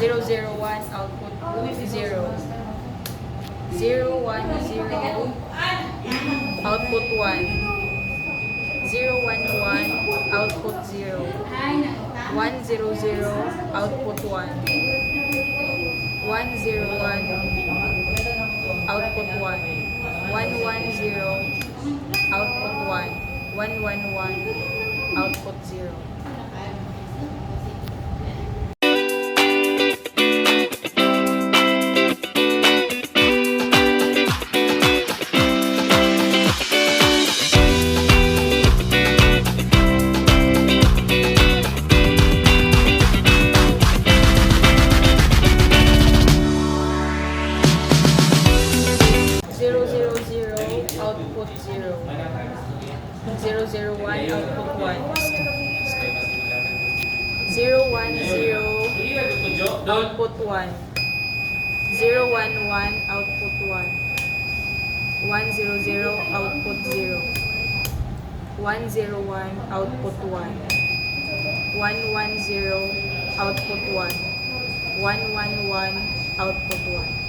001, output 0. 010, output 1. 011, output 0. 100, output 1. 101, output 1. 110, output 1. 111, output 0. Output 0. 001, output 1. 010, output 1. 011, output 1. 100, output 0. 101, output 1. 110, output 1. 111, output 1.